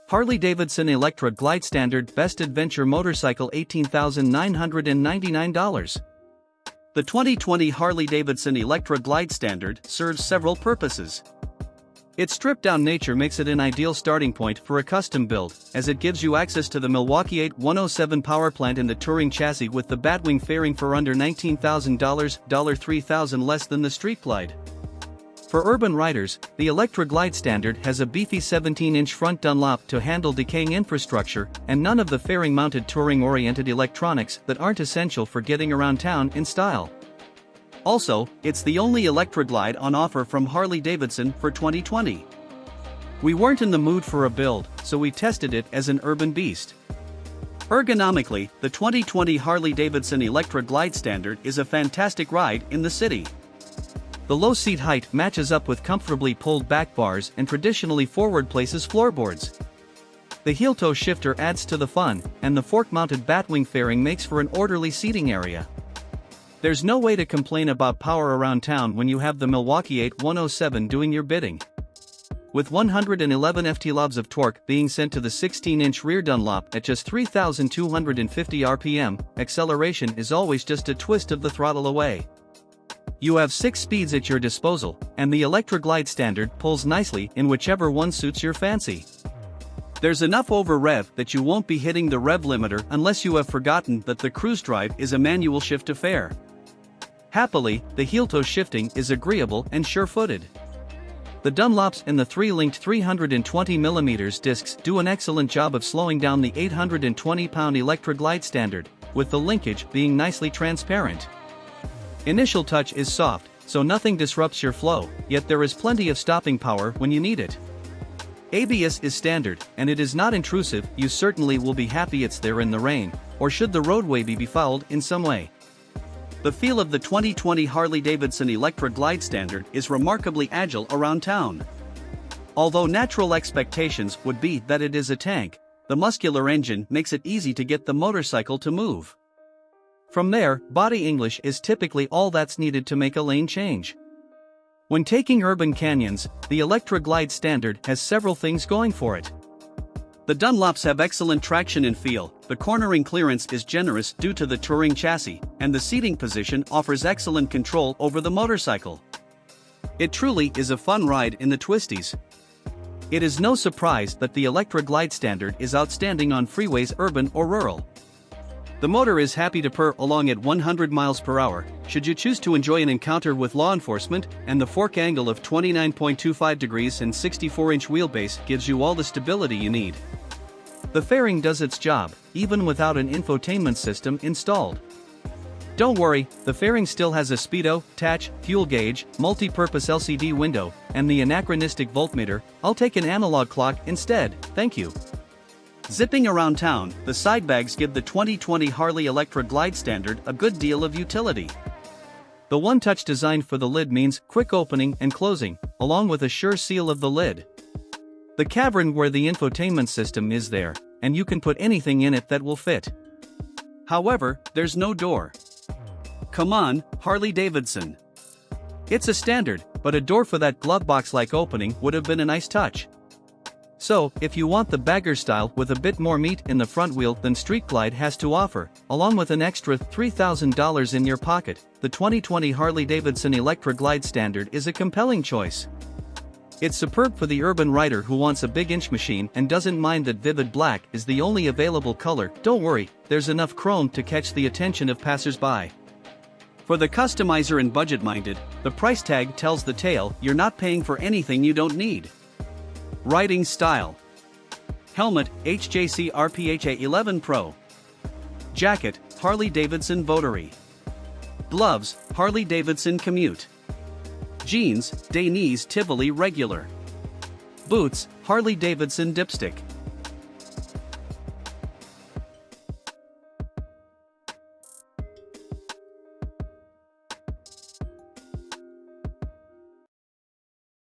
Harley Davidson Electra Glide Standard Best Adventure Motorcycle $18,999. The 2020 Harley Davidson Electra Glide Standard serves several purposes. Its stripped-down nature makes it an ideal starting point for a custom build, as it gives you access to the Milwaukee-Eight 107 powerplant and the touring chassis with the Batwing fairing for under $19,000, $3,000 less than the Street Glide. For urban riders, the Electra Glide Standard has a beefy 17-inch front Dunlop to handle decaying infrastructure and none of the fairing-mounted touring-oriented electronics that aren't essential for getting around town in style. Also, it's the only Electra Glide on offer from Harley Davidson for 2020. We weren't in the mood for a build, so we tested it as an urban beast. Ergonomically, the 2020 Harley Davidson Electra Glide Standard is a fantastic ride in the city. The low seat height matches up with comfortably pulled back bars and traditionally forward places floorboards. The heel-toe shifter adds to the fun, and the fork-mounted Batwing fairing makes for an orderly seating area. There's no way to complain about power around town when you have the Milwaukee-Eight 107 doing your bidding. With 111 ft-lbs of torque being sent to the 16-inch rear Dunlop at just 3,250 RPM, acceleration is always just a twist of the throttle away. You have 6 speeds at your disposal, and the Electra Glide Standard pulls nicely in whichever one suits your fancy. There's enough over-rev that you won't be hitting the rev limiter unless you have forgotten that the cruise drive is a manual shift affair. Happily, the heel-toe shifting is agreeable and sure-footed. The Dunlops and the 3-linked 320mm discs do an excellent job of slowing down the 820-pound Electra Glide Standard, with the linkage being nicely transparent. Initial touch is soft, so nothing disrupts your flow, yet there is plenty of stopping power when you need it. ABS is standard, and it is not intrusive. You certainly will be happy it's there in the rain, or should the roadway be befouled in some way. The feel of the 2020 Harley Davidson Electra Glide Standard is remarkably agile around town. Although natural expectations would be that it is a tank, the muscular engine makes it easy to get the motorcycle to move. From there, body English is typically all that's needed to make a lane change. When taking urban canyons, the Electra Glide Standard has several things going for it. The Dunlops have excellent traction and feel, the cornering clearance is generous due to the touring chassis, and the seating position offers excellent control over the motorcycle. It truly is a fun ride in the twisties. It is no surprise that the Electra Glide Standard is outstanding on freeways, urban or rural. The motor is happy to purr along at 100 miles per hour, should you choose to enjoy an encounter with law enforcement, and the fork angle of 29.25 degrees and 64-inch wheelbase gives you all the stability you need. The fairing does its job, even without an infotainment system installed. Don't worry, the fairing still has a speedo, touch, fuel gauge, multi-purpose LCD window, and the anachronistic voltmeter. I'll take an analog clock instead, thank you. Zipping around town, the side bags give the 2020 Harley Electra Glide Standard a good deal of utility. The one-touch design for the lid means quick opening and closing, along with a sure seal of the lid. The cavern where the infotainment system is there, and you can put anything in it that will fit. However, there's no door. Come on, Harley Davidson. It's a standard, but a door for that glove box-like opening would have been a nice touch. So, if you want the bagger style with a bit more meat in the front wheel than Street Glide has to offer, along with an extra $3,000 in your pocket, the 2020 Harley Davidson Electra Glide Standard is a compelling choice. It's superb for the urban rider who wants a big inch machine and doesn't mind that vivid black is the only available color. Don't worry, there's enough chrome to catch the attention of passers-by. For the customizer and budget-minded, the price tag tells the tale. You're not paying for anything you don't need. Riding style. Helmet, HJC RPHA 11 Pro. Jacket, Harley Davidson Votary. Gloves, Harley Davidson Commute. Jeans, Dainese Tivoli Regular. Boots, Harley Davidson Dipstick.